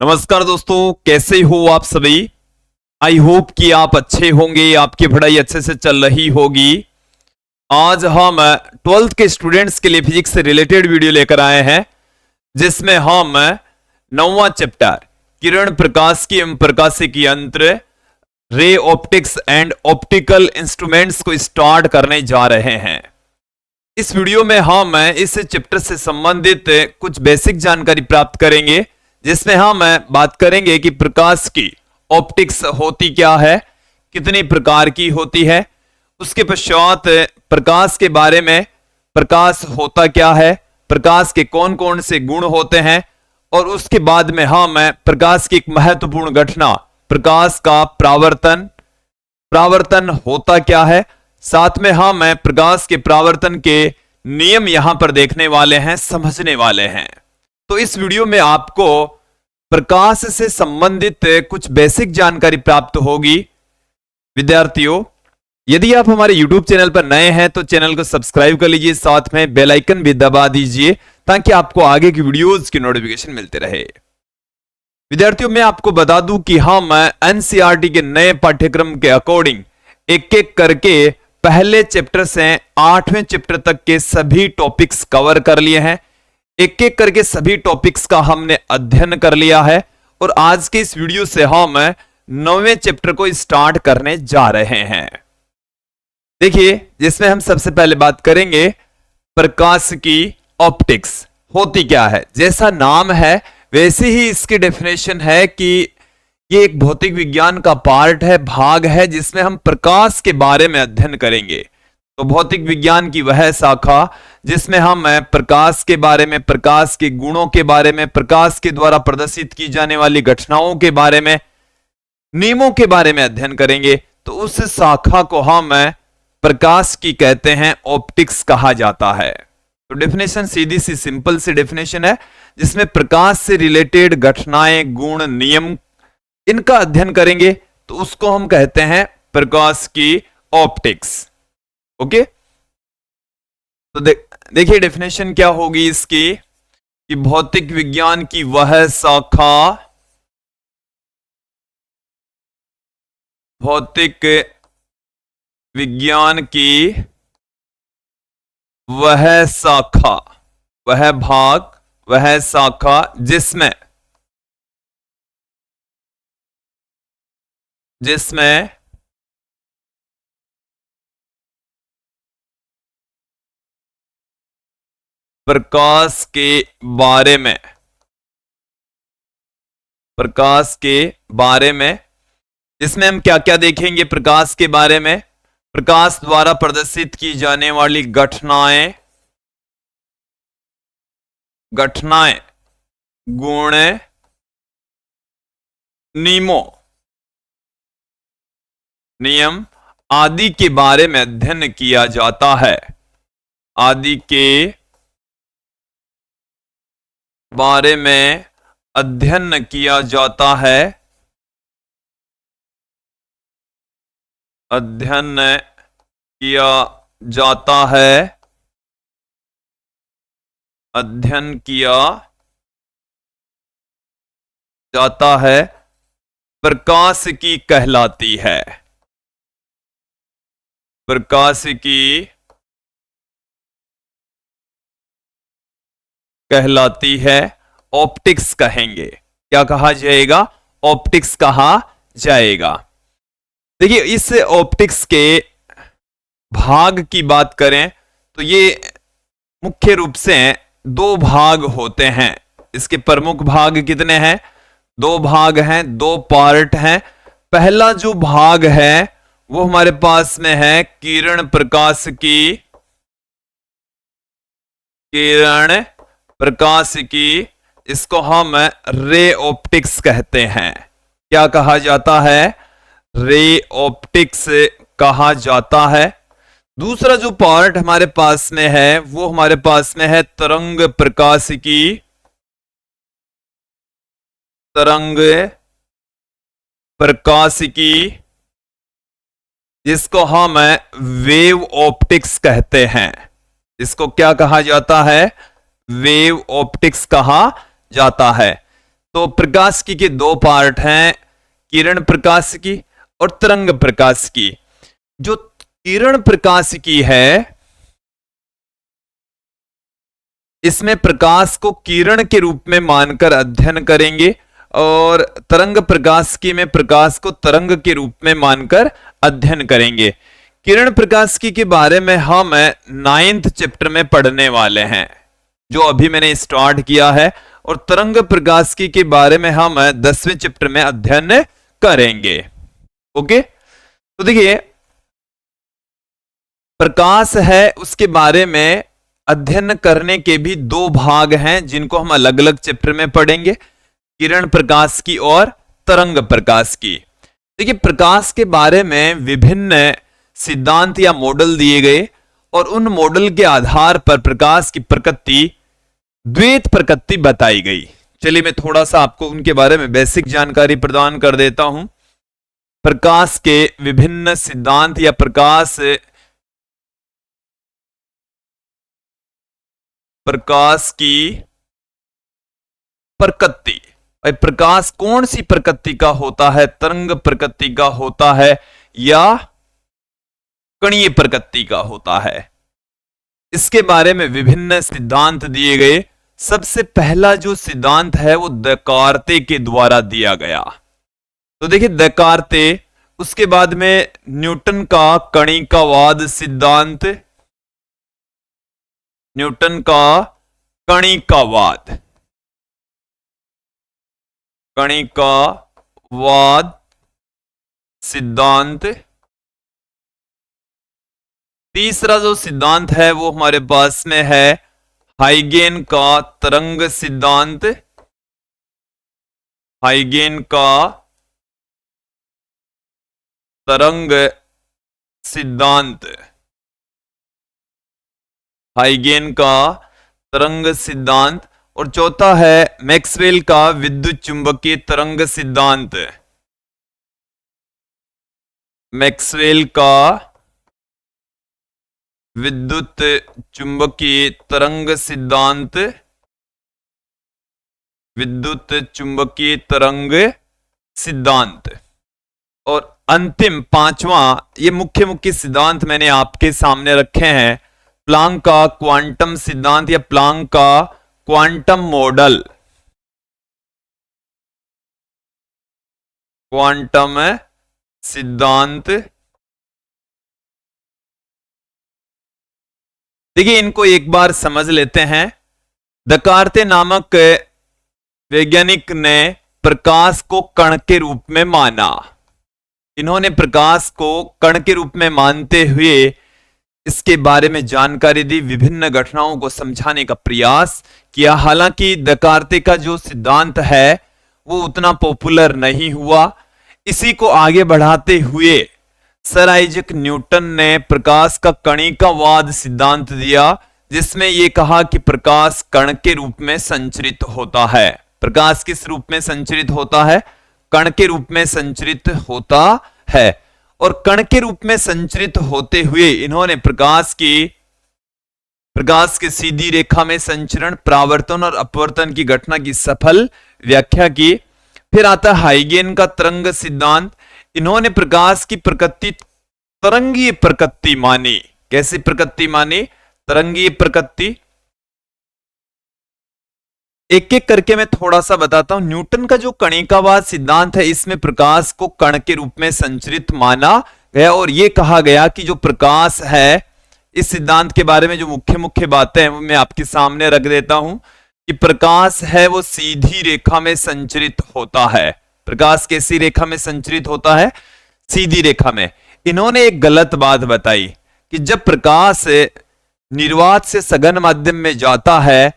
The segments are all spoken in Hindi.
नमस्कार दोस्तों, कैसे हो आप सभी। आई होप कि आप अच्छे होंगे, आपकी पढ़ाई अच्छे से चल रही होगी। आज हम 12th के स्टूडेंट्स के लिए फिजिक्स से रिलेटेड वीडियो लेकर आए हैं, जिसमें हम 9वां चैप्टर किरण प्रकाश की एवं प्रकाशिकी यंत्र ray optics and optical instruments को स्टार्ट करने जा रहे हैं। इस वीडियो में हम इस चैप्टर से संबंधित कुछ बेसिक जानकारी प्राप्त करेंगे, जिसमें हम बात करेंगे कि प्रकाश की ऑप्टिक्स होती क्या है, कितनी प्रकार की होती है। उसके पश्चात प्रकाश के बारे में, प्रकाश होता क्या है, प्रकाश के कौन कौन से गुण होते हैं, और उसके बाद में हम प्रकाश की एक महत्वपूर्ण घटना प्रकाश का प्रावर्तन होता क्या है। साथ में हम प्रकाश के प्रावर्तन के नियम यहां पर देखने वाले हैं, समझने वाले हैं। तो इस वीडियो में आपको प्रकाश से संबंधित कुछ बेसिक जानकारी प्राप्त होगी। विद्यार्थियों, यदि आप हमारे YouTube चैनल पर नए हैं तो चैनल को सब्सक्राइब कर लीजिए, साथ में बेल आइकन भी दबा दीजिए ताकि आपको आगे की वीडियोस की नोटिफिकेशन मिलते रहे। विद्यार्थियों, मैं आपको बता दूं कि हम NCERT के नए पाठ्यक्रम के अकॉर्डिंग एक एक करके पहले चैप्टर से 8वें चैप्टर तक के सभी टॉपिक्स कवर कर लिए हैं। एक एक करके सभी टॉपिक्स का हमने अध्ययन कर लिया है, और आज के इस वीडियो से हम 9वें चैप्टर को स्टार्ट करने जा रहे हैं। देखिए, जिसमें हम सबसे पहले बात करेंगे प्रकाश की ऑप्टिक्स होती क्या है। जैसा नाम है वैसे ही इसकी डेफिनेशन है कि ये एक भौतिक विज्ञान का पार्ट है, भाग है, जिसमें हम प्रकाश के बारे में अध्ययन करेंगे। तो भौतिक विज्ञान की वह शाखा जिसमें हम प्रकाश के बारे में, प्रकाश के गुणों के बारे में, प्रकाश के द्वारा प्रदर्शित की जाने वाली घटनाओं के बारे में, नियमों के बारे में अध्ययन करेंगे। तो उस शाखा को हम प्रकाश की कहते हैं, ऑप्टिक्स कहा जाता है। तो डेफिनेशन सीधी सी सिंपल सी डेफिनेशन है, जिसमें प्रकाश से रिलेटेड घटनाएं, गुण, नियम, इनका अध्ययन करेंगे। तो उसको हम कहते हैं प्रकाश की ऑप्टिक्स। ओके, तो देखिए डेफिनेशन क्या होगी इसकी कि भौतिक विज्ञान की वह शाखा, भौतिक विज्ञान की वह शाखा, वह भाग, वह शाखा जिसमें प्रकाश के बारे में, इसमें हम क्या क्या देखेंगे प्रकाश के बारे में। प्रकाश द्वारा प्रदर्शित की जाने वाली घटनाएं, गुण, नियम आदि के बारे में अध्ययन किया जाता है। आदि के बारे में अध्ययन किया जाता है, अध्ययन किया जाता है, अध्ययन किया जाता है, प्रकाश की कहलाती है। प्रकाश की कहलाती है, ऑप्टिक्स कहेंगे। क्या कहा जाएगा? ऑप्टिक्स कहा जाएगा। देखिए, इस ऑप्टिक्स के भाग की बात करें तो ये मुख्य रूप से दो भाग होते हैं। इसके प्रमुख भाग कितने हैं? दो भाग हैं, दो पार्ट हैं। पहला जो भाग है वो हमारे पास में है किरण प्रकाश की, इसको हम रे ऑप्टिक्स कहते हैं। क्या कहा जाता है? रे ऑप्टिक्स कहा जाता है। दूसरा जो पार्ट हमारे पास में है वो हमारे पास में है तरंग प्रकाशिकी, जिसको हम वेव ऑप्टिक्स कहते हैं। इसको क्या कहा जाता है? वेव ऑप्टिक्स कहा जाता है। तो प्रकाशिकी के दो पार्ट हैं, किरण प्रकाशिकी और तरंग प्रकाशिकी। जो किरण प्रकाशिकी है, इसमें प्रकाश को किरण के रूप में मानकर अध्ययन करेंगे और तरंग प्रकाशिकी में प्रकाश को तरंग के रूप में मानकर अध्ययन करेंगे। किरण प्रकाशिकी के बारे में हम 9th चैप्टर में पढ़ने वाले हैं, जो अभी मैंने स्टार्ट किया है, और तरंग प्रकाशिकी के बारे में हम 10वें चैप्टर में अध्ययन करेंगे। ओके, तो देखिए प्रकाश है, उसके बारे में अध्ययन करने के भी दो भाग हैं जिनको हम अलग अलग चैप्टर में पढ़ेंगे, किरण प्रकाशिकी और तरंग प्रकाशिकी। देखिए प्रकाश के बारे में विभिन्न सिद्धांत या मॉडल दिए गए और उन मॉडल के आधार पर प्रकाश की प्रकृति द्वैत प्रकृति बताई गई। चलिए मैं थोड़ा सा आपको उनके बारे में बेसिक जानकारी प्रदान कर देता हूं। प्रकाश के विभिन्न सिद्धांत या प्रकाश की प्रकृति, प्रकाश कौन सी प्रकृति का होता है, तरंग प्रकृति का होता है या कणीय प्रकृति का होता है, इसके बारे में विभिन्न सिद्धांत दिए गए। सबसे पहला जो सिद्धांत है वो देकार्ते के द्वारा दिया गया। तो देखिए देकार्ते, उसके बाद में न्यूटन का कणिकावाद सिद्धांत, न्यूटन का कणिकावाद, कणिकावाद सिद्धांत। तीसरा जो सिद्धांत है वो हमारे पास में है हाइगेन का तरंग सिद्धांत, हाइगेन का तरंग सिद्धांत, हाइगेन का तरंग सिद्धांत। और चौथा है मैक्सवेल का विद्युत चुंबकीय तरंग सिद्धांत, मैक्सवेल का विद्युत चुंबकीय तरंग सिद्धांत, विद्युत चुंबकीय तरंग सिद्धांत। और अंतिम पांचवा, ये मुख्य मुख्य सिद्धांत मैंने आपके सामने रखे हैं, प्लांक का क्वांटम सिद्धांत या प्लांक का क्वांटम मॉडल, क्वांटम सिद्धांत। देखिए इनको एक बार समझ लेते हैं। देकार्ते नामक वैज्ञानिक ने प्रकाश को कण के रूप में माना। इन्होंने प्रकाश को कण के रूप में मानते हुए इसके बारे में जानकारी दी, विभिन्न घटनाओं को समझाने का प्रयास किया। हालांकि देकार्ते का जो सिद्धांत है वो उतना पॉपुलर नहीं हुआ। इसी को आगे बढ़ाते हुए सर आइजैक न्यूटन ने प्रकाश का कणिकावाद सिद्धांत दिया, जिसमें यह कहा कि प्रकाश कण के रूप में संचरित होता है। प्रकाश किस रूप में संचरित होता है? कण के रूप में संचरित होता है। और कण के रूप में संचरित होते हुए इन्होंने प्रकाश के सीधी रेखा में संचरण, परावर्तन और अपवर्तन की घटना की सफल व्याख्या की। फिर आता हाइगेन का तरंग सिद्धांत। इन्होंने प्रकाश की प्रकृति तरंगीय प्रकृति मानी। कैसी प्रकृति मानी? तरंगीय प्रकृति। एक एक करके मैं थोड़ा सा बताता हूं। न्यूटन का जो कणिकावाद सिद्धांत है, इसमें प्रकाश को कण के रूप में संचरित माना गया और यह कहा गया कि जो प्रकाश है, इस सिद्धांत के बारे में जो मुख्य मुख्य बातें हैं वो मैं आपके सामने रख देता हूं कि प्रकाश है वो सीधी रेखा में संचरित होता है। प्रकाश कैसी रेखा में संचरित होता है? सीधी रेखा में। इन्होंने एक गलत बात बताई कि जब प्रकाश निर्वात से सघन माध्यम में जाता है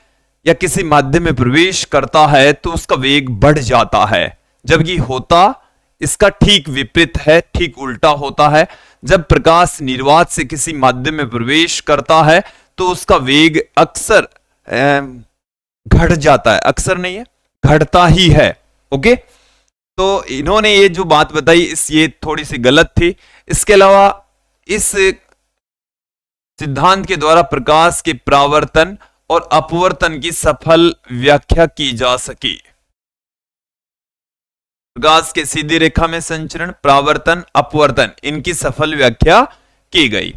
या किसी माध्यम में प्रवेश करता है तो उसका वेग बढ़ जाता है, जबकि होता इसका ठीक विपरीत है, ठीक उल्टा होता है। जब प्रकाश निर्वात से किसी माध्यम में प्रवेश करता है तो उसका वेग अक्सर घट जाता है, अक्सर नहीं है, घटता ही है। ओके, तो इन्होंने ये जो बात बताई ये थोड़ी सी गलत थी। इसके अलावा इस सिद्धांत के द्वारा प्रकाश के परावर्तन और अपवर्तन की सफल व्याख्या की जा सकी। प्रकाश के सीधी रेखा में संचरण, परावर्तन, अपवर्तन, इनकी सफल व्याख्या की गई।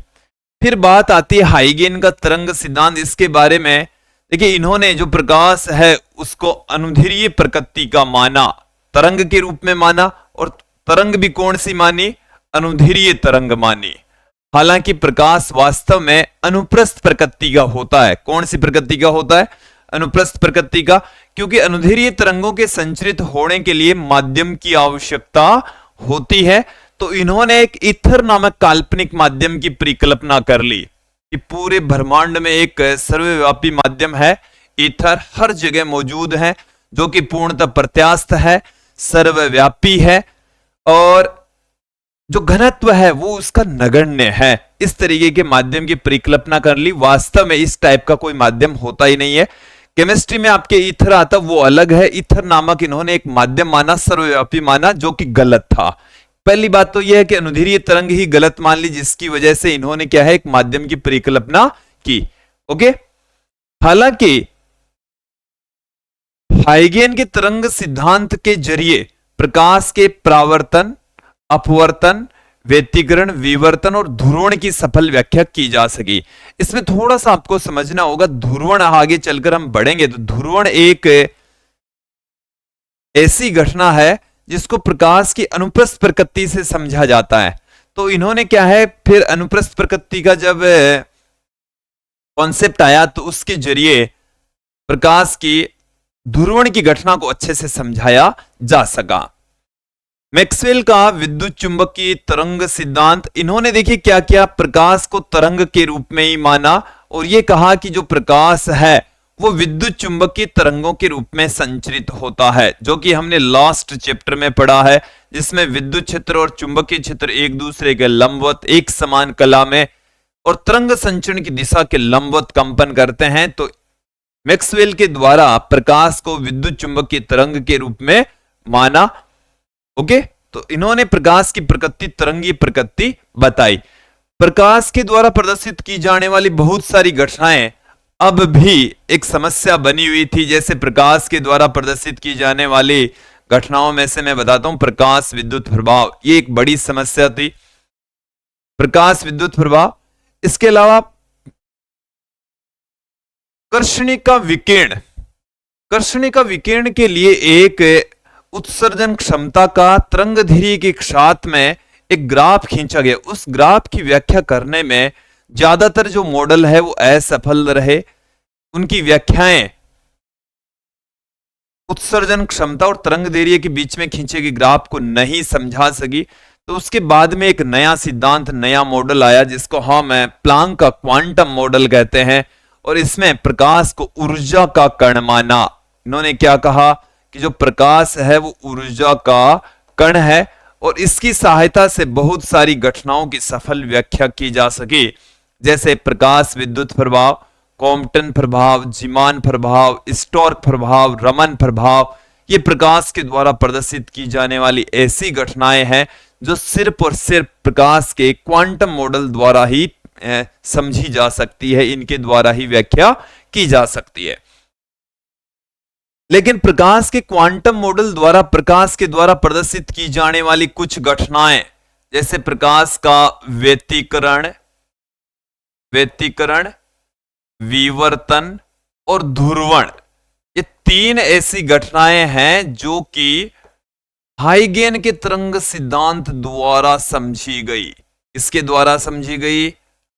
फिर बात आती है हाइगेन का तरंग सिद्धांत। इसके बारे में देखिए, इन्होंने जो प्रकाश है उसको अनुदैर्घ्य प्रकृति का माना, तरंग के रूप में माना, और तरंग भी कौन सी मानी? अनुदैर्घ्य तरंग मानी। हालांकि प्रकाश वास्तव में अनुप्रस्थ प्रकृति का होता है। कौन सी प्रकृति का होता है? अनुप्रस्थ प्रकृति का, क्योंकि अनुदैर्घ्य तरंगों के संचरित होने के लिए माध्यम की आवश्यकता होती है। तो इन्होंने एक ईथर नामक काल्पनिक माध्यम की परिकल्पना कर ली कि पूरे ब्रह्मांड में एक सर्वव्यापी माध्यम है, ईथर हर जगह मौजूद है, जो कि पूर्णतः प्रत्यास्थ है, सर्वव्यापी है, और जो घनत्व है वो उसका नगण्य है। इस तरीके के माध्यम की परिकल्पना कर ली। वास्तव में इस टाइप का कोई माध्यम होता ही नहीं है। केमिस्ट्री में आपके ईथर आता, वो अलग है। ईथर नामक इन्होंने एक माध्यम माना, सर्वव्यापी माना, जो कि गलत था। पहली बात तो यह है कि अनुदैर्घ्य तरंग ही गलत मान ली, जिसकी वजह से इन्होंने क्या है, एक माध्यम की परिकल्पना की। ओके, हालांकि हाइगेन के तरंग सिद्धांत के जरिए प्रकाश के परावर्तन, अपवर्तन, व्यतिकरण, विवर्तन और ध्रुवण की सफल व्याख्या की जा सकी। इसमें थोड़ा सा आपको समझना होगा। ध्रुवण आगे चलकर हम बढ़ेंगे तो ध्रुवण एक ऐसी घटना है जिसको प्रकाश की अनुप्रस्थ प्रकृति से समझा जाता है। तो इन्होंने क्या है, फिर अनुप्रस्थ प्रकृति का जब कॉन्सेप्ट आया तो उसके जरिए प्रकाश की ध्रुवण की घटना को अच्छे से समझाया जा सका। मैक्सवेल का विद्युत चुंबकीय तरंग सिद्धांत, इन्होंने देखिए क्या किया, प्रकाश को तरंग के रूप में ही माना और यह कहा कि जो प्रकाश है वो विद्युत चुंबकीय तरंगों के रूप में संचरित होता है, जो कि हमने लास्ट चैप्टर में पढ़ा है, जिसमें विद्युत क्षेत्र और चुंबकीय क्षेत्र एक दूसरे के लंबवत एक समान कला में और तरंग संचरण की दिशा के लंबवत कंपन करते हैं। तो मैक्सवेल के द्वारा प्रकाश को विद्युत चुंबकीय तरंग के रूप में माना। ओके, तो इन्होंने प्रकाश की प्रकृति, तरंगी प्रकृति बताई। प्रकाश के द्वारा प्रदर्शित की जाने वाली बहुत सारी घटनाएं अब भी एक समस्या बनी हुई थी। जैसे प्रकाश के द्वारा प्रदर्शित की जाने वाली घटनाओं में से मैं बताता हूं, प्रकाश विद्युत प्रभाव, ये एक बड़ी समस्या थी, प्रकाश विद्युत प्रभाव। इसके अलावा कर्षणिका विकिरण, कर्षणिका विकिरण के लिए एक उत्सर्जन क्षमता का तरंगधैर्घ्य के साथ में एक ग्राफ खींचा गया। उस ग्राफ की व्याख्या करने में ज्यादातर जो मॉडल है वो असफल रहे। उनकी व्याख्याएं उत्सर्जन क्षमता और तरंगदैर्घ्य के बीच में खींचे गए ग्राफ को नहीं समझा सकी। तो उसके बाद में एक नया सिद्धांत, नया मॉडल आया, जिसको हम प्लांक का क्वांटम मॉडल कहते हैं, और इसमें प्रकाश को ऊर्जा का कण माना। इन्होंने क्या कहा कि जो प्रकाश है वो ऊर्जा का कण है और इसकी सहायता से बहुत सारी घटनाओं की सफल व्याख्या की जा सके, जैसे प्रकाश विद्युत प्रभाव, कॉम्पटन प्रभाव, जीमान प्रभाव, स्टोर्क प्रभाव, रमन प्रभाव। ये प्रकाश के द्वारा प्रदर्शित की जाने वाली ऐसी घटनाएं हैं जो सिर्फ और सिर्फ प्रकाश के क्वांटम मॉडल द्वारा ही समझी जा सकती है, इनके द्वारा ही व्याख्या की जा सकती है। लेकिन प्रकाश के क्वांटम मॉडल द्वारा, प्रकाश के द्वारा प्रदर्शित की जाने वाली कुछ घटनाएं, जैसे प्रकाश का व्यतिकरण, विवर्तन और ध्रुवण, ये तीन ऐसी घटनाएं हैं जो कि हाइगेन के तरंग सिद्धांत द्वारा समझी गई। इसके द्वारा समझी गई,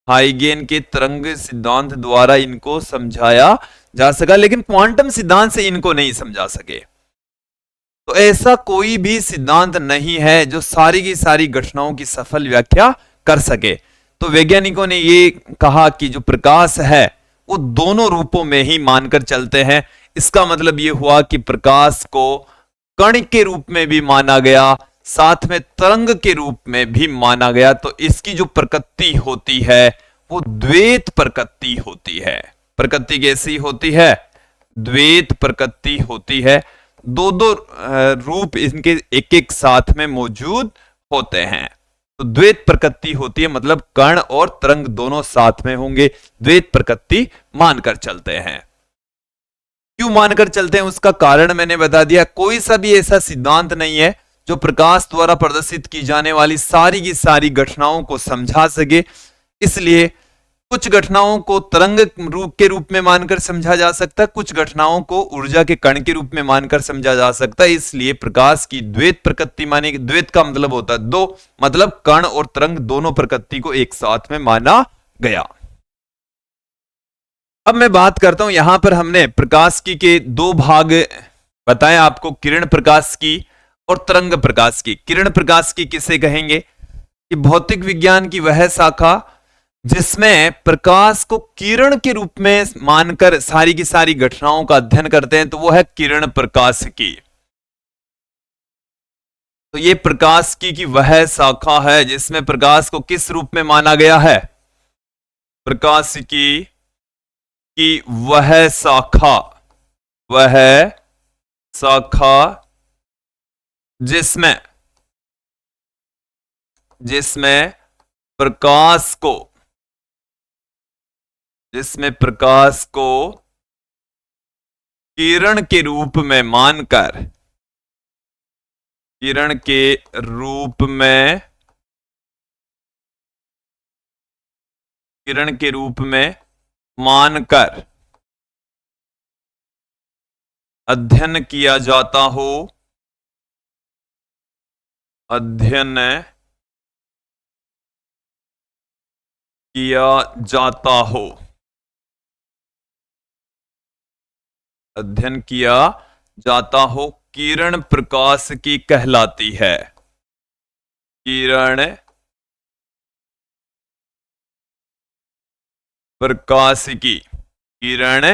हाइगेन के तरंग सिद्धांत द्वारा इनको समझाया जा सका, लेकिन क्वांटम सिद्धांत से इनको नहीं समझा सके। तो ऐसा कोई भी सिद्धांत नहीं है जो सारी की सारी घटनाओं की सफल व्याख्या कर सके। तो वैज्ञानिकों ने ये कहा कि जो प्रकाश है वो दोनों रूपों में ही मानकर चलते हैं। इसका मतलब ये हुआ कि प्रकाश को कण के रूप में भी माना गया, साथ में तरंग के रूप में भी माना गया। तो इसकी जो प्रकृति होती है वो द्वैत प्रकृति होती है। प्रकृति कैसी होती है? द्वैत प्रकृति होती है। दो दो रूप इनके एक एक साथ में मौजूद होते हैं। तो द्वैत प्रकृति होती है, मतलब कण और तरंग दोनों साथ में होंगे। द्वैत प्रकृति मानकर चलते हैं। क्यों मानकर चलते हैं उसका कारण मैंने बता दिया। कोई सा भी ऐसा सिद्धांत नहीं है जो प्रकाश द्वारा प्रदर्शित की जाने वाली सारी की सारी घटनाओं को समझा सके। इसलिए कुछ घटनाओं को तरंग रूप के रूप में मानकर समझा जा सकता है, कुछ घटनाओं को ऊर्जा के कण के रूप में मानकर समझा जा सकता है। इसलिए प्रकाश की द्वैत प्रकृति मानी, द्वैत का मतलब होता है दो, मतलब कण और तरंग दोनों प्रकृति को एक साथ में माना गया। अब मैं बात करता हूं, यहां पर हमने प्रकाश की के दो भाग बताए आपको, किरण प्रकाश की और तरंग प्रकाश की। किरण प्रकाश की किसे कहेंगे कि भौतिक विज्ञान की वह शाखा जिसमें प्रकाश को किरण के रूप में मानकर सारी की सारी घटनाओं का अध्ययन करते हैं, तो वो है किरण प्रकाश की। तो ये प्रकाश की वह शाखा है जिसमें प्रकाश को किस रूप में माना गया है, प्रकाश की वह शाखा, वह शाखा जिसमें प्रकाश को किरण के रूप में मानकर, किरण के रूप में मानकर अध्ययन किया जाता हो, अध्ययन किया जाता हो, अध्ययन किया जाता हो, किरण प्रकाश की कहलाती है। किरण प्रकाश की, किरण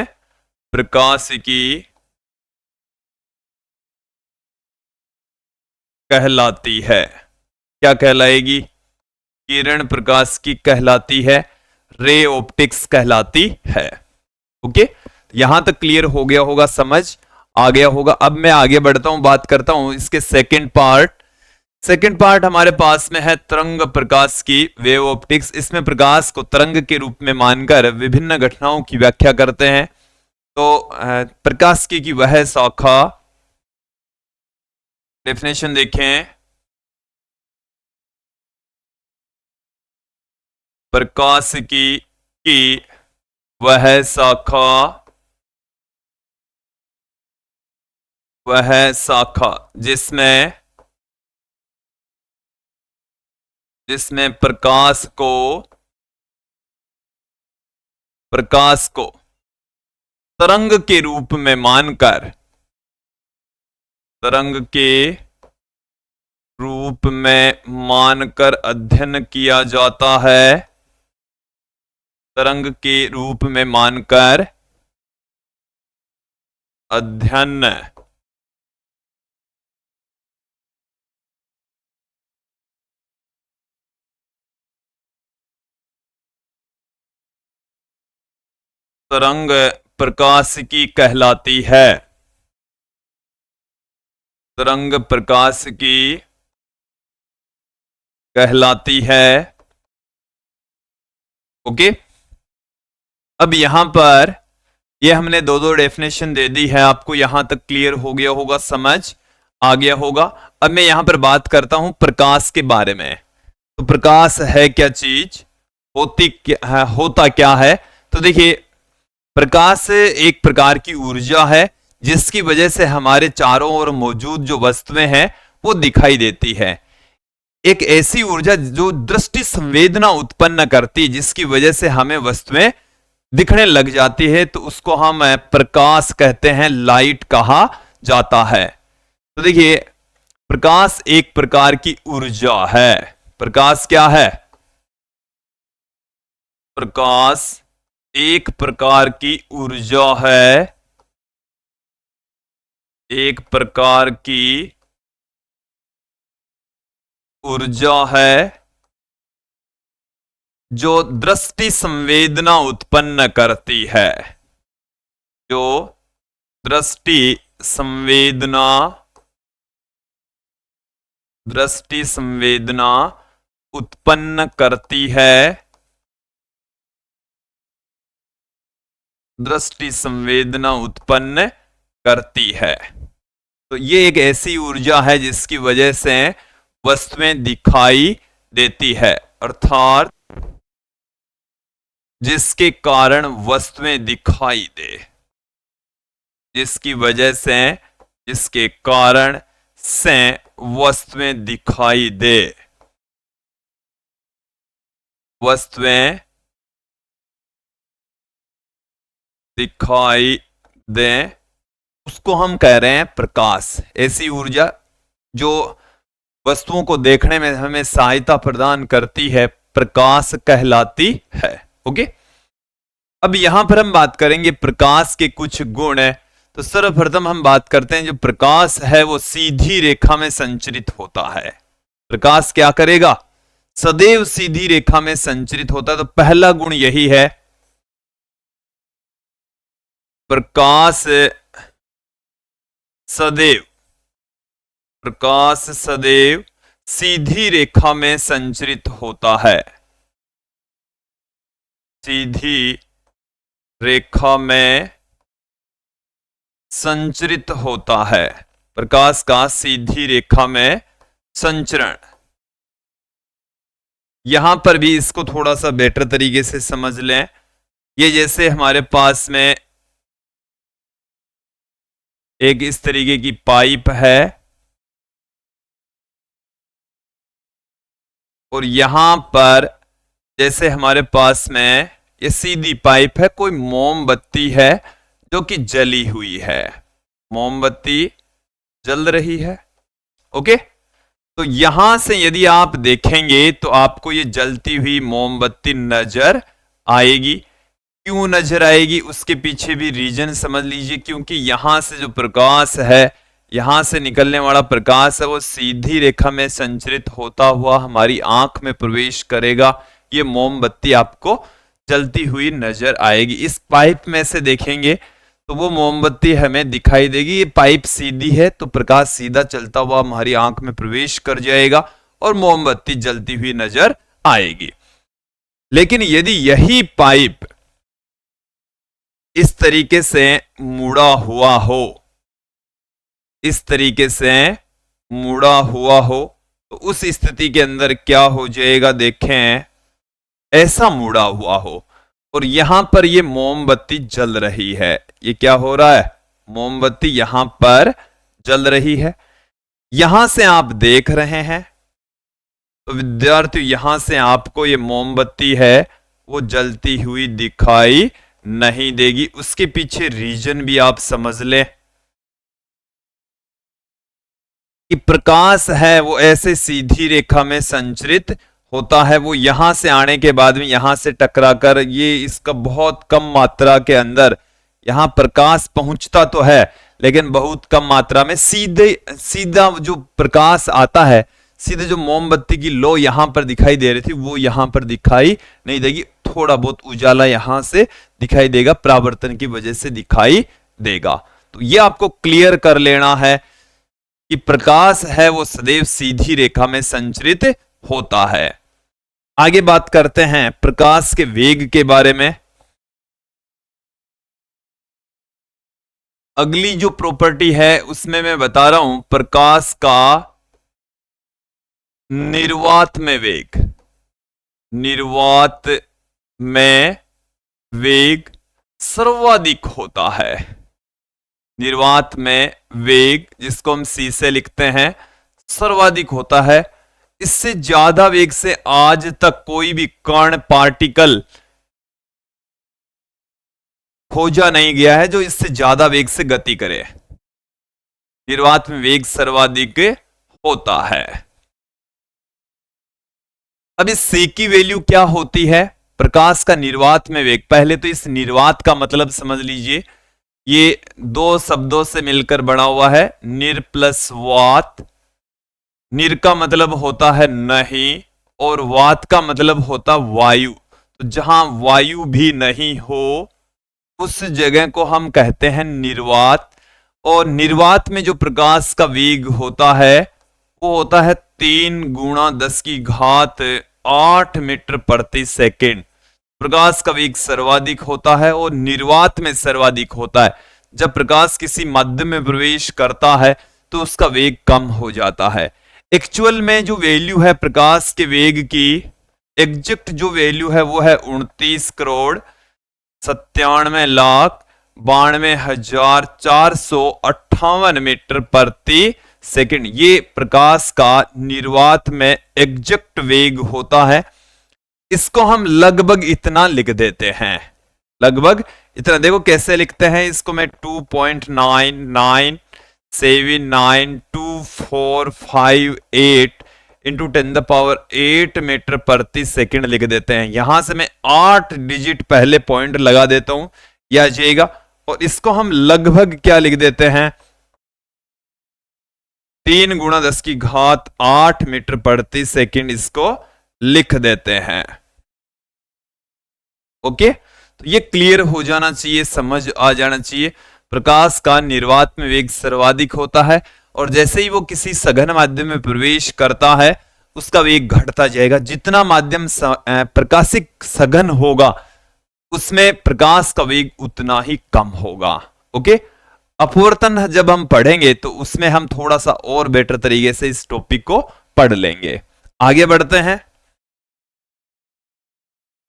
प्रकाश की कहलाती है। क्या कहलाएगी, किरण प्रकाश की कहलाती है, रे ऑप्टिक्स कहलाती है। ओके, यहां तक क्लियर हो गया होगा, समझ आ गया होगा। अब मैं आगे बढ़ता हूं, बात करता हूं इसके सेकंड पार्ट हमारे पास में है तरंग प्रकाश की, वेव ऑप्टिक्स। इसमें प्रकाश को तरंग के रूप में मानकर विभिन्न घटनाओं की व्याख्या करते हैं। तो प्रकाश की वह शाखा, डेफिनेशन देखें, प्रकाश की वह शाखा, जिसमें प्रकाश को तरंग के रूप में मानकर, अध्ययन किया जाता है, तरंग के रूप में मानकर अध्ययन तरंग प्रकाश की कहलाती है, तरंग प्रकाश की कहलाती है। ओके, अब यहां पर ये हमने दो डेफिनेशन दे दी है आपको, यहां तक क्लियर हो गया होगा, समझ आ गया होगा। अब मैं यहां पर बात करता हूं प्रकाश के बारे में। तो प्रकाश है क्या चीज, होता क्या है। तो देखिए, प्रकाश एक प्रकार की ऊर्जा है जिसकी वजह से हमारे चारों ओर मौजूद जो वस्तुएं हैं वो दिखाई देती है। एक ऐसी ऊर्जा जो दृष्टि संवेदना उत्पन्न करती है, जिसकी वजह से हमें वस्तुएं दिखने लग जाती है, तो उसको हम प्रकाश कहते हैं, लाइट कहा जाता है। तो देखिए, प्रकाश एक प्रकार की ऊर्जा है। प्रकाश क्या है, प्रकाश एक प्रकार की ऊर्जा है, एक प्रकार की ऊर्जा है जो दृष्टि संवेदना उत्पन्न करती है, जो दृष्टि संवेदना उत्पन्न करती है, दृष्टि संवेदना उत्पन्न करती है। तो ये एक ऐसी ऊर्जा है जिसकी वजह से वस्तुएं दिखाई देती है, अर्थात जिसके कारण वस्तुएं दिखाई दे, जिसकी वजह से, जिसके कारण से वस्तुएं दिखाई दे, वस्तुएं दिखाई दें, उसको हम कह रहे हैं प्रकाश। ऐसी ऊर्जा जो वस्तुओं को देखने में हमें सहायता प्रदान करती है प्रकाश कहलाती है। ओके, अब यहां पर हम बात करेंगे प्रकाश के कुछ गुण है। तो सर्वप्रथम हम बात करते हैं, जो प्रकाश है वो सीधी रेखा में संचरित होता है। प्रकाश क्या करेगा? सदैव सीधी रेखा में संचरित होता है। तो पहला गुण यही है, प्रकाश सदैव सीधी रेखा में संचरित होता है, सीधी रेखा में संचरित होता है। प्रकाश का सीधी रेखा में संचरण, यहां पर भी इसको थोड़ा सा बेटर तरीके से समझ लें। ये जैसे हमारे पास में एक इस तरीके की पाइप है और यहां पर जैसे हमारे पास में ये सीधी पाइप है, कोई मोमबत्ती है जो कि जली हुई है, मोमबत्ती जल रही है। ओके, तो यहां से यदि आप देखेंगे तो आपको ये जलती हुई मोमबत्ती नजर आएगी। क्यों नजर आएगी? उसके पीछे भी रीजन समझ लीजिए। क्योंकि यहां से जो प्रकाश है, यहां से निकलने वाला प्रकाश है, वो सीधी रेखा में संचरित होता हुआ हमारी आंख में प्रवेश करेगा। ये मोमबत्ती आपको जलती हुई नजर आएगी। इस पाइप में से देखेंगे तो वो मोमबत्ती हमें दिखाई देगी। ये पाइप सीधी है तो प्रकाश सीधा चलता हुआ हमारी आंख में प्रवेश कर जाएगा और मोमबत्ती जलती हुई नजर आएगी। लेकिन यदि यही पाइप इस तरीके से मुड़ा हुआ हो, इस तरीके से मुड़ा हुआ हो, तो उस स्थिति के अंदर क्या हो जाएगा? देखें, ऐसा मुड़ा हुआ हो और यहां पर ये मोमबत्ती जल रही है। ये क्या हो रहा है? मोमबत्ती यहां पर जल रही है। यहां से आप देख रहे हैं तो विद्यार्थी, यहां से आपको ये मोमबत्ती है वो जलती हुई दिखाई नहीं देगी। उसके पीछे रीजन भी आप समझ लें कि प्रकाश है वो ऐसे सीधी रेखा में संचरित होता है। वो यहां से आने के बाद में यहां से टकराकर ये इसका बहुत कम मात्रा के अंदर यहां प्रकाश पहुंचता तो है, लेकिन बहुत कम मात्रा में सीधा जो प्रकाश आता है, सीधे जो मोमबत्ती की लो यहां पर दिखाई दे रही थी वो यहां पर दिखाई नहीं देगी। थोड़ा बहुत उजाला यहां से दिखाई देगा, परावर्तन की वजह से दिखाई देगा। तो ये आपको क्लियर कर लेना है कि प्रकाश है वो सदैव सीधी रेखा में संचरित होता है। आगे बात करते हैं प्रकाश के वेग के बारे में। अगली जो प्रॉपर्टी है उसमें मैं बता रहा हूं प्रकाश का निर्वात में वेग। निर्वात में वेग सर्वाधिक होता है। निर्वात में वेग, जिसको हम सी से लिखते हैं, सर्वाधिक होता है। इससे ज्यादा वेग से आज तक कोई भी कण पार्टिकल खोजा नहीं गया है जो इससे ज्यादा वेग से गति करे। निर्वात में वेग सर्वाधिक होता है। अब इस C की वैल्यू क्या होती है? प्रकाश का निर्वात में वेग। पहले तो इस निर्वात का मतलब समझ लीजिए, ये दो शब्दों से मिलकर बना हुआ है, निर प्लस वात। निर का मतलब होता है नहीं और वात का मतलब होता वायु। तो जहां वायु भी नहीं हो उस जगह को हम कहते हैं निर्वात। और निर्वात में जो प्रकाश का वेग होता है वो होता है 3 गुणा 10 की घात 8 मीटर प्रति सेकेंड। प्रकाश का वेग सर्वाधिक होता है और निर्वात में सर्वाधिक होता है। जब प्रकाश किसी माध्यम में प्रवेश करता है तो उसका वेग कम हो जाता है। एक्चुअल में जो वैल्यू है प्रकाश के वेग की, एग्जैक्ट जो वैल्यू है वो है 29,97,92,458 मीटर प्रति सेकंड। ये प्रकाश का निर्वात में एग्जैक्ट वेग होता है। इसको हम लगभग इतना लिख देते हैं, लगभग इतना। देखो कैसे लिखते हैं इसको, मैं 2.99792458 इंटू 10⁸ मीटर प्रति सेकंड लिख देते हैं। यहां से मैं 8 डिजिट पहले पॉइंट लगा देता हूं, यह आ जाएगा। और इसको हम लगभग क्या लिख देते हैं, 3 × 10⁸ मीटर प्रति सेकंड इसको लिख देते हैं। ओके, तो ये क्लियर हो जाना चाहिए, समझ आ जाना चाहिए। प्रकाश का निर्वात में वेग सर्वाधिक होता है और जैसे ही वो किसी सघन माध्यम में प्रवेश करता है उसका वेग घटता जाएगा। जितना माध्यम प्रकाशिक सघन होगा उसमें प्रकाश का वेग उतना ही कम होगा। ओके, अपवर्तन जब हम पढ़ेंगे तो उसमें हम थोड़ा सा और बेटर तरीके से इस टॉपिक को पढ़ लेंगे। आगे बढ़ते हैं,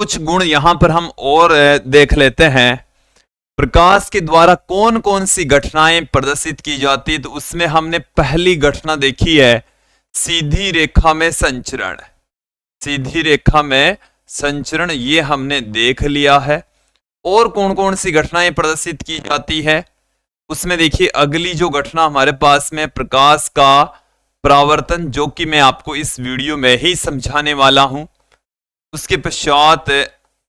कुछ गुण यहां पर हम और देख लेते हैं। प्रकाश के द्वारा कौन कौन सी घटनाएं प्रदर्शित की जाती है, तो उसमें हमने पहली घटना देखी है सीधी रेखा में संचरण। सीधी रेखा में संचरण ये हमने देख लिया है। और कौन कौन सी घटनाएं प्रदर्शित की जाती है, उसमें देखिए अगली जो घटना हमारे पास में प्रकाश का परावर्तन, जो कि मैं आपको इस वीडियो में ही समझाने वाला हूं। उसके पश्चात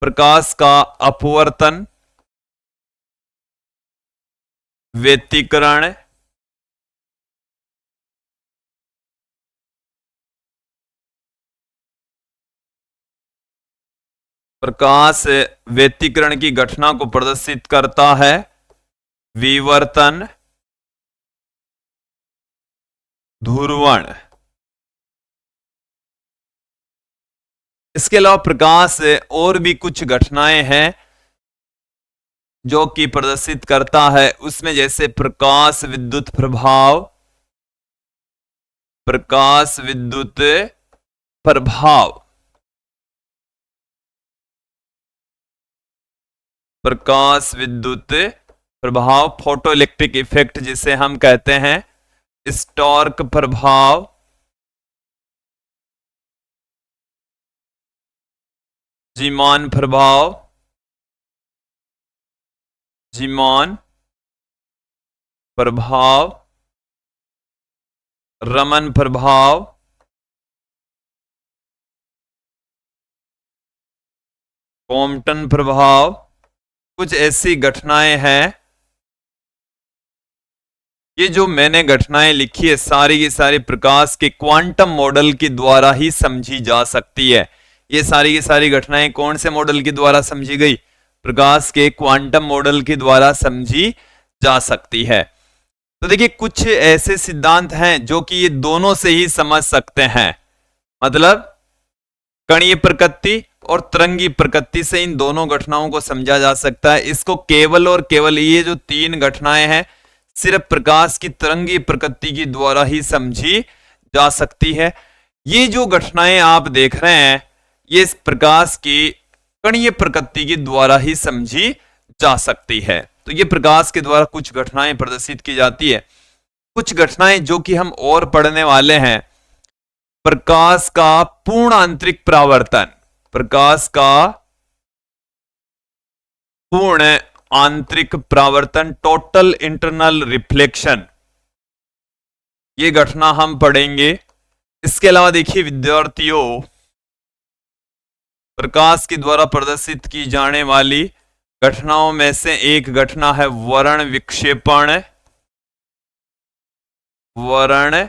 प्रकाश का अपवर्तन, व्यतिकरण, प्रकाश व्यतिकरण की घटना को प्रदर्शित करता है विवर्तन, ध्रुवण। इसके अलावा प्रकाश और भी कुछ घटनाएं हैं जो कि प्रदर्शित करता है, उसमें जैसे प्रकाश विद्युत प्रभाव, प्रकाश विद्युत प्रभाव, प्रकाश विद्युत प्रभाव, फोटो इलेक्ट्रिक इफेक्ट जिसे हम कहते हैं, स्टॉर्क प्रभाव, जीमान प्रभाव, जीमान प्रभाव, रमन प्रभाव, कॉम्पटन प्रभाव। कुछ ऐसी घटनाएं हैं। ये जो मैंने घटनाएं लिखी है सारी की सारी प्रकाश के क्वांटम मॉडल के द्वारा ही समझी जा सकती है। ये सारी की सारी घटनाएं कौन से मॉडल के द्वारा समझी गई, प्रकाश के क्वांटम मॉडल के द्वारा समझी जा सकती है। तो देखिए कुछ ऐसे सिद्धांत हैं जो कि ये दोनों से ही समझ सकते हैं, मतलब कणीय प्रकृति और तरंगी प्रकृति से इन दोनों घटनाओं को समझा जा सकता है। इसको केवल और केवल ये जो 3 घटनाएं हैं सिर्फ प्रकाश की तरंगी प्रकृति के द्वारा ही समझी जा सकती है। ये जो घटनाएं आप देख रहे हैं ये इस प्रकाश की कणीय प्रकृति के द्वारा ही समझी जा सकती है। तो ये प्रकाश के द्वारा कुछ घटनाएं प्रदर्शित की जाती है। कुछ घटनाएं जो कि हम और पढ़ने वाले हैं, प्रकाश का पूर्ण आंतरिक परावर्तन, प्रकाश का पूर्ण आंतरिक परावर्तन, टोटल इंटरनल रिफ्लेक्शन, ये घटना हम पढ़ेंगे। इसके अलावा देखिए विद्यार्थियों, प्रकाश के द्वारा प्रदर्शित की जाने वाली घटनाओं में से एक घटना है वर्ण विक्षेपण, वर्ण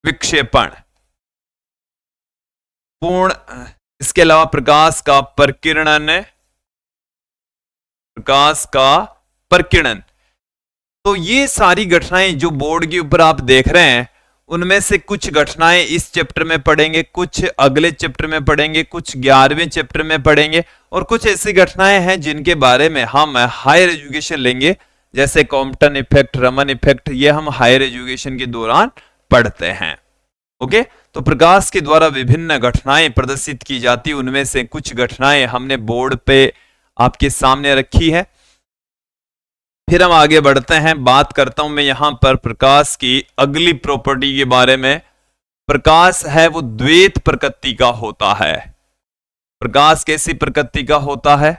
विक्षेपण पूर्ण। इसके अलावा प्रकाश का प्रकीर्णन, प्रकाश का प्रकीर्णन। तो ये सारी घटनाएं जो बोर्ड के ऊपर आप देख रहे हैं उनमें से कुछ घटनाएं इस चैप्टर में पढ़ेंगे, कुछ अगले चैप्टर में पढ़ेंगे, कुछ 11वें चैप्टर में पढ़ेंगे और कुछ ऐसी घटनाएं हैं जिनके बारे में हम हायर एजुकेशन लेंगे जैसे कॉम्पटन इफेक्ट, रमन इफेक्ट, ये हम हायर एजुकेशन के दौरान पढ़ते हैं। ओके, तो प्रकाश के द्वारा विभिन्न घटनाएं प्रदर्शित की जाती, उनमें से कुछ घटनाएं हमने बोर्ड पे आपके सामने रखी है। फिर हम आगे बढ़ते हैं, बात करता हूं मैं यहां पर प्रकाश की अगली प्रॉपर्टी के बारे में। प्रकाश है वो द्वैत प्रकृति का होता है। प्रकाश कैसी प्रकृति का होता है?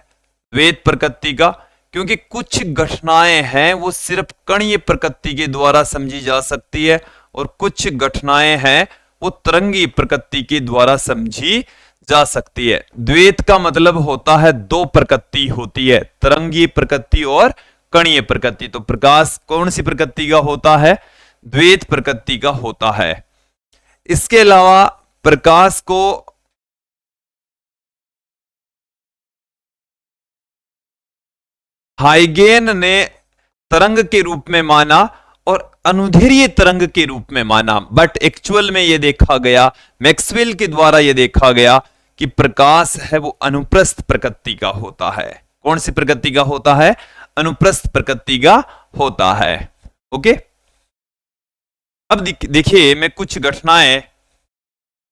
द्वैत प्रकृति का, क्योंकि कुछ घटनाएं हैं वो सिर्फ कणीय प्रकृति के द्वारा समझी जा सकती है और कुछ घटनाएं हैं वो तरंगी प्रकृति के द्वारा समझी जा सकती है। द्वैत का मतलब होता है दो प्रकृति होती है, तरंगी प्रकृति और कणीय प्रकृति। तो प्रकाश कौन सी प्रकृति का होता है? द्वैत प्रकृति का होता है। इसके अलावा प्रकाश को हाइगेन ने तरंग के रूप में माना और अनुदैर्घ्य तरंग के रूप में माना, बट एक्चुअल में यह देखा गया, मैक्सवेल के द्वारा यह देखा गया कि प्रकाश है वो अनुप्रस्थ प्रकृति का होता है। कौन सी प्रकृति का होता है? अनुप्रस्थ प्रकृति का होता है। ओके, अब देखिए मैं कुछ घटनाएं,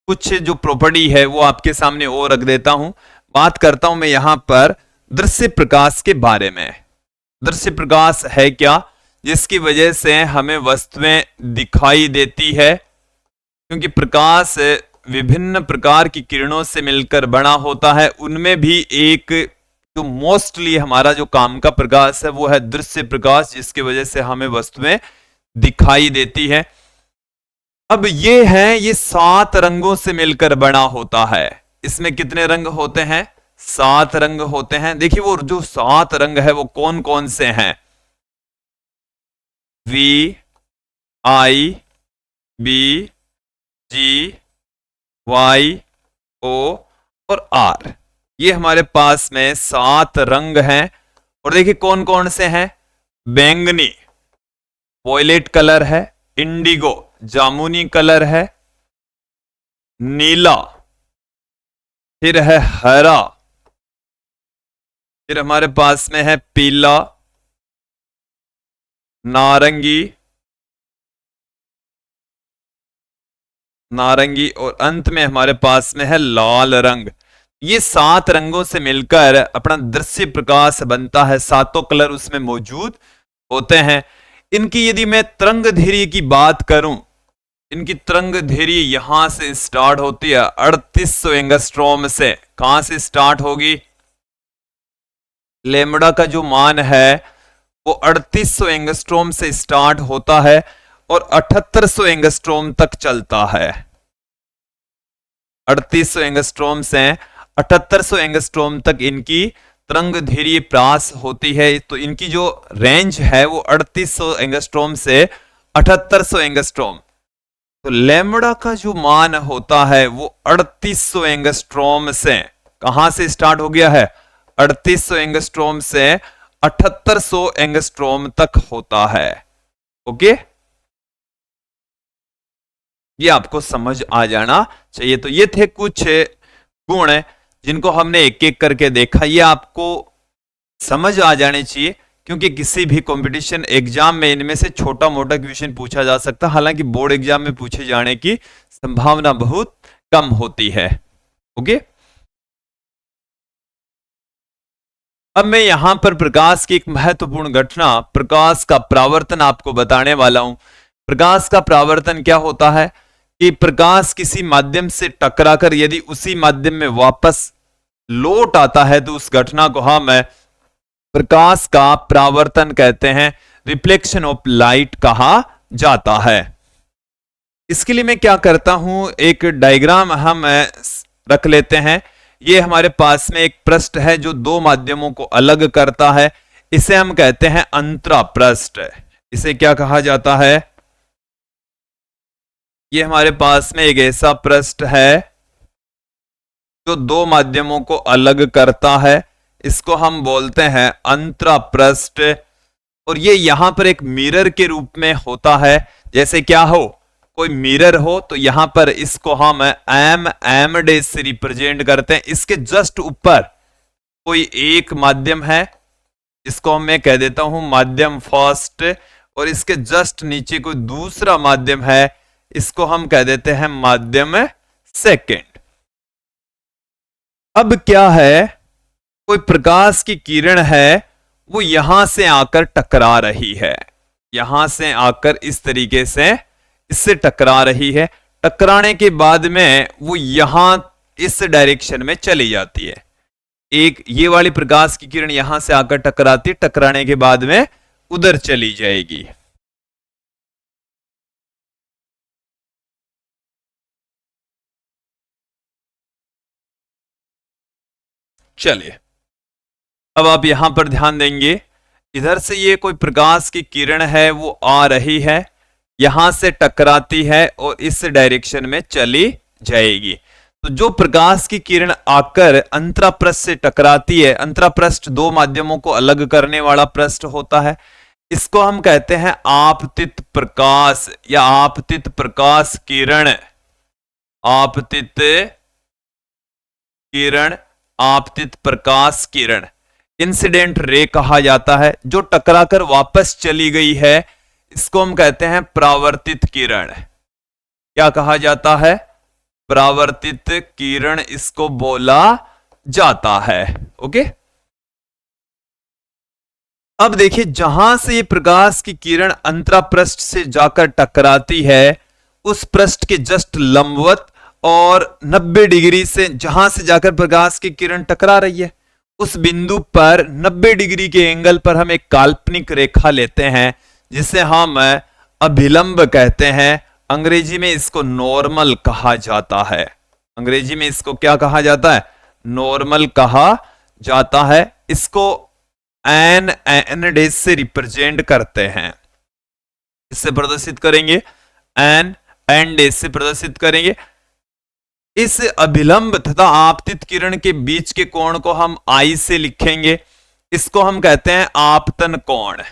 कुछ जो प्रॉपर्टी है वो आपके सामने और रख देता हूं। बात करता हूं मैं यहां पर दृश्य प्रकाश के बारे में। दृश्य प्रकाश है क्या? जिसकी वजह से हमें वस्तुएं दिखाई देती है, क्योंकि प्रकाश विभिन्न प्रकार की किरणों से मिलकर बना होता है। उनमें भी एक जो मोस्टली हमारा जो काम का प्रकाश है वो है दृश्य प्रकाश, जिसकी वजह से हमें वस्तुएं दिखाई देती है। अब ये है, ये 7 रंगों से मिलकर बना होता है। इसमें कितने रंग होते हैं? 7 रंग होते हैं। देखिए वो जो 7 रंग है वो कौन कौन से हैं? V, I, B, G, Y, O और R। ये हमारे पास में 7 रंग हैं। और देखिए कौन कौन से हैं? बैंगनी, वॉयलेट कलर है, इंडिगो, जामुनी कलर है, नीला, फिर है हरा, फिर हमारे पास में है पीला, नारंगी, नारंगी और अंत में हमारे पास में है लाल रंग। ये 7 रंगों से मिलकर अपना दृश्य प्रकाश बनता है। 7 कलर उसमें मौजूद होते हैं। इनकी यदि मैं तरंग दैर्घ्य की बात करूं, इनकी तरंग दैर्घ्य यहां से स्टार्ट होती है 3800 एंगस्ट्रॉम से। कहां से स्टार्ट होगी? लेमड़ा का जो मान है वो 3800 एंगस्ट्रॉम से स्टार्ट होता है और 7800 एंगस्ट्रॉम तक चलता है। 3800 एंगस्ट्रॉम से 7800 एंगस्ट्रॉम तक इनकी तरंग दैर्घ्य प्रास होती है। तो इनकी जो रेंज है वो 3800 एंगस्ट्रॉम से 7800 एंगस्ट्रॉम। तो लैम्बडा का जो मान होता है वो 3800 एंगस्ट्रॉम से कहां से स्टार्ट हो गया है? 3800 एंगस्ट्रॉम से 7800 एंगस्ट्रॉम तक होता है। ओके, ये आपको समझ आ जाना चाहिए। तो ये थे कुछ गुण जिनको हमने एक एक करके देखा। ये आपको समझ आ जाने चाहिए, क्योंकि किसी भी कंपटीशन एग्जाम में इनमें से छोटा मोटा क्वेश्चन पूछा जा सकता है। हालांकि बोर्ड एग्जाम में पूछे जाने की संभावना बहुत कम होती है। ओके, अब मैं यहां पर प्रकाश की एक महत्वपूर्ण घटना, प्रकाश का परावर्तन आपको बताने वाला हूं। प्रकाश का परावर्तन क्या होता है कि प्रकाश किसी माध्यम से टकराकर यदि उसी माध्यम में वापस लौट आता है तो उस घटना को हम प्रकाश का परावर्तन कहते हैं, रिफ्लेक्शन ऑफ लाइट कहा जाता है। इसके लिए मैं क्या करता हूं, एक डायग्राम हम रख लेते हैं। ये हमारे पास में एक पृष्ठ है जो 2 माध्यमों को अलग करता है। इसे हम कहते हैं अंतरा पृष्ठ। इसे क्या कहा जाता है? ये हमारे पास में एक ऐसा पृष्ठ है जो 2 माध्यमों को अलग करता है। इसको हम बोलते हैं अंतरा पृष्ठ। और ये यहां पर एक मिरर के रूप में होता है। जैसे क्या हो, कोई मिरर हो तो यहां पर इसको हम एम डे से रिप्रेजेंट करते हैं। इसके जस्ट ऊपर कोई एक माध्यम है इसको मैं कह देता हूं माध्यम फर्स्ट, और इसके जस्ट नीचे कोई दूसरा माध्यम है, इसको हम कह देते हैं माध्यम सेकंड। अब क्या है, कोई प्रकाश की किरण है, वो यहां से आकर टकरा रही है, यहां से आकर इस तरीके से इससे टकरा रही है। टकराने के बाद में वो यहां इस डायरेक्शन में चली जाती है। एक ये वाली प्रकाश की किरण यहां से आकर टकराती, टकराने के बाद में उधर चली जाएगी। चलिए, अब आप यहां पर ध्यान देंगे, इधर से ये कोई प्रकाश की किरण है वो आ रही है, यहां से टकराती है और इस डायरेक्शन में चली जाएगी। तो जो प्रकाश की किरण आकर अंतरापृष्ठ से टकराती है, अंतरापृष्ठ दो माध्यमों को अलग करने वाला पृष्ठ होता है, इसको हम कहते हैं आपतित प्रकाश या आपतित प्रकाश किरण। आपतित किरण, आपतित प्रकाश किरण, इंसिडेंट रे कहा जाता है। जो टकराकर वापस चली गई है, इसको हम कहते हैं परावर्तित किरण। क्या कहा जाता है? परावर्तित किरण इसको बोला जाता है। ओके, अब देखिए, जहां से ये प्रकाश की किरण अंतरापृष्ठ से जाकर टकराती है, उस पृष्ठ के जस्ट लंबवत और 90 डिग्री से जहां से जाकर प्रकाश की किरण टकरा रही है, उस बिंदु पर 90 डिग्री के एंगल पर हम एक काल्पनिक रेखा लेते हैं, जिसे हम अभिलंब कहते हैं। अंग्रेजी में इसको नॉर्मल कहा जाता है। अंग्रेजी में इसको क्या कहा जाता है? नॉर्मल कहा जाता है। इसको एन डेज से रिप्रेजेंट करते हैं। इससे प्रदर्शित करेंगे, एन डेज से प्रदर्शित करेंगे। इस अभिलंब तथा आपतित किरण के बीच के कोण को हम आई से लिखेंगे। इसको हम कहते हैं आपतन कोण।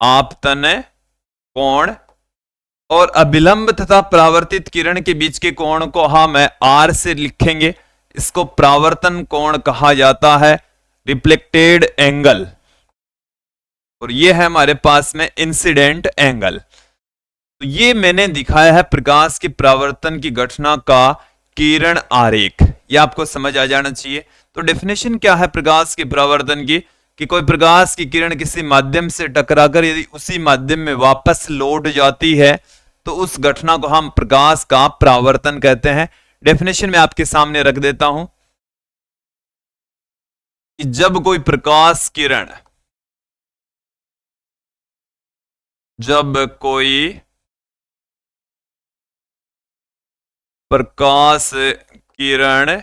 आपतन कोण। और अभिलंब तथा परावर्तित किरण के बीच के कोण को हम आर से लिखेंगे। इसको परावर्तन कोण कहा जाता है, रिफ्लेक्टेड एंगल। और ये है हमारे पास में इंसिडेंट एंगल। तो ये मैंने दिखाया है प्रकाश के परावर्तन की घटना का किरण आरेख। ये आपको समझ आ जाना चाहिए। तो डेफिनेशन क्या है प्रकाश के परावर्तन की? कि कोई प्रकाश की किरण किसी माध्यम से टकराकर यदि उसी माध्यम में वापस लौट जाती है, तो उस घटना को हम प्रकाश का परावर्तन कहते हैं। डेफिनेशन में आपके सामने रख देता हूं कि जब कोई प्रकाश किरण, जब कोई प्रकाश किरण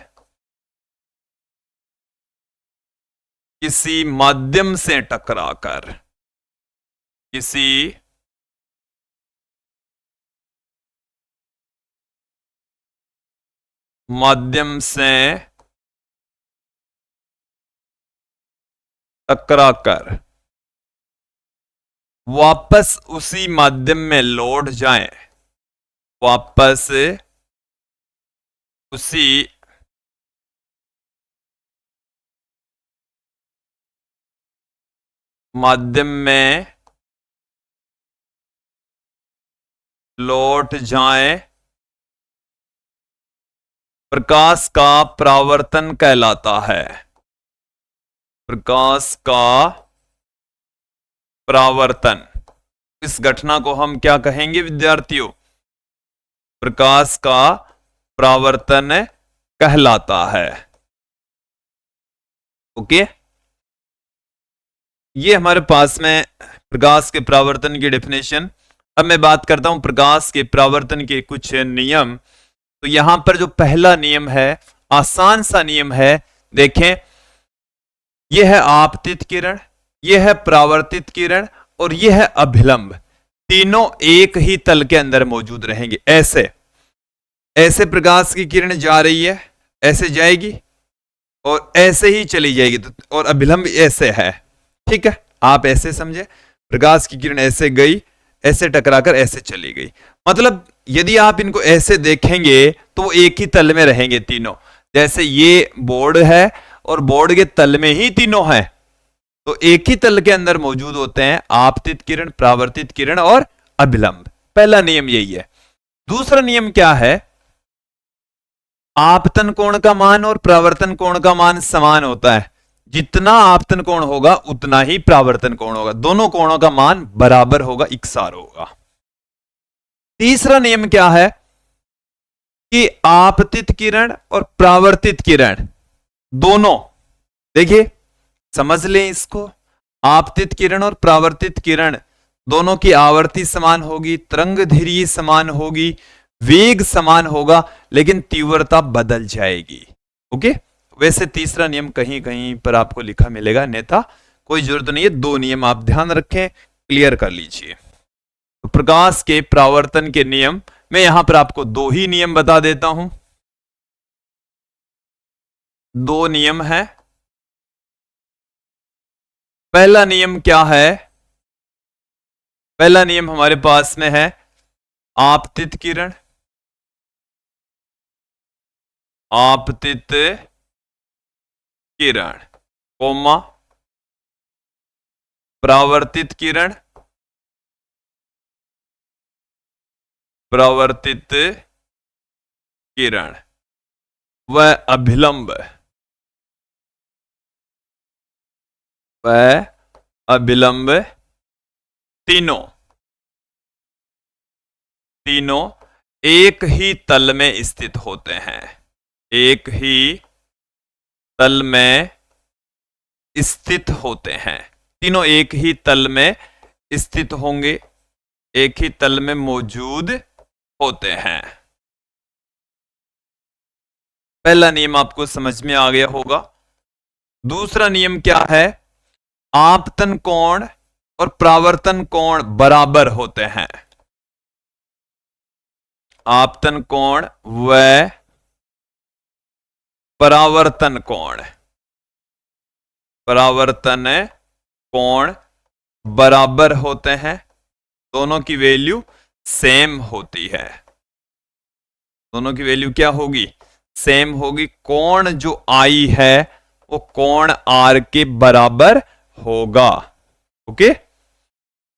किसी माध्यम से टकराकर, किसी माध्यम से टकराकर वापस उसी माध्यम में लौट जाए, वापस उसी माध्यम में लौट जाए, प्रकाश का परावर्तन कहलाता है। प्रकाश का परावर्तन, इस घटना को हम क्या कहेंगे विद्यार्थियों? प्रकाश का परावर्तन कहलाता है। ओके, ये हमारे पास में प्रकाश के परावर्तन की डेफिनेशन। अब मैं बात करता हूं प्रकाश के परावर्तन के कुछ नियम। तो यहां पर जो पहला नियम है, आसान सा नियम है, देखें, यह है आपतित किरण, यह है परावर्तित किरण और यह है अभिलंब। तीनों एक ही तल के अंदर मौजूद रहेंगे। ऐसे ऐसे प्रकाश की किरण जा रही है, ऐसे जाएगी और ऐसे ही चली जाएगी। और अभिलंब ऐसे है, ठीक है, आप ऐसे समझे। प्रकाश की किरण ऐसे गई, ऐसे टकराकर ऐसे चली गई। मतलब यदि आप इनको ऐसे देखेंगे तो वो एक ही तल में रहेंगे तीनों। जैसे ये बोर्ड है और बोर्ड के तल में ही तीनों हैं, तो एक ही तल के अंदर मौजूद होते हैं आपतित किरण, परावर्तित किरण और अभिलंब। पहला नियम यही है। दूसरा नियम क्या है? आपतन कोण का मान और परावर्तन कोण का मान समान होता है। जितना आपतन कोण होगा उतना ही परावर्तन कोण होगा, दोनों कोणों का मान बराबर होगा, इकसार होगा। तीसरा नियम क्या है कि आपतित किरण और परावर्तित किरण दोनों, देखिए समझ लें इसको, आपतित किरण और परावर्तित किरण दोनों की आवर्ती समान होगी, तरंगधैर्घ्य समान होगी, वेग समान होगा, लेकिन तीव्रता बदल जाएगी। ओके, वैसे तीसरा नियम कहीं कहीं पर आपको लिखा मिलेगा, नेता कोई जरूरत नहीं है, दो नियम आप ध्यान रखें, क्लियर कर लीजिए। तो प्रकाश के परावर्तन के नियम, मैं यहां पर आपको दो ही नियम बता देता हूं। दो नियम है। पहला नियम क्या है? पहला नियम हमारे पास में है आपतित किरण, आपतित किरण, कोमा परावर्तित किरण, परावर्तित किरण व अभिलंब, व अभिलंब, तीनों एक ही तल में स्थित होते हैं, एक ही तल में स्थित होते हैं। तीनों एक ही तल में स्थित होंगे, एक ही तल में मौजूद होते हैं। पहला नियम आपको समझ में आ गया होगा। दूसरा नियम क्या है? आपतन कोण और परावर्तन कोण बराबर होते हैं। आपतन कोण व परावर्तन कोण, परावर्तन कोण बराबर होते हैं, दोनों की वैल्यू सेम होती है। दोनों की वैल्यू क्या होगी? सेम होगी। कोण जो आई है वो कोण आर के बराबर होगा। ओके,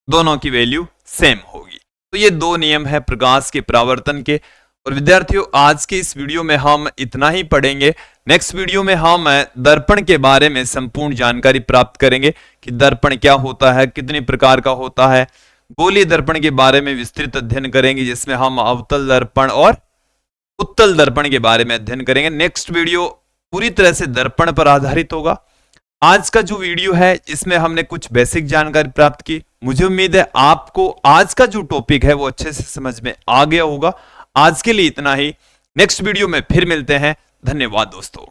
दोनों की वैल्यू सेम होगी। तो ये दो नियम है प्रकाश के परावर्तन के। और विद्यार्थियों, आज के इस वीडियो में हम इतना ही पढ़ेंगे। नेक्स्ट वीडियो में हम दर्पण के बारे में संपूर्ण जानकारी प्राप्त करेंगे कि दर्पण क्या होता है, कितने प्रकार का होता है। गोलीय दर्पण के बारे में विस्तृत अध्ययन करेंगे, जिसमें हम अवतल दर्पण और उत्तल दर्पण के बारे में अध्ययन करेंगे। नेक्स्ट वीडियो पूरी तरह से दर्पण पर आधारित होगा। आज का जो वीडियो है इसमें हमने कुछ बेसिक जानकारी प्राप्त की। मुझे उम्मीद है आपको आज का जो टॉपिक है वो अच्छे से समझ में आ गया होगा। आज के लिए इतना ही, नेक्स्ट वीडियो में फिर मिलते हैं। धन्यवाद दोस्तों।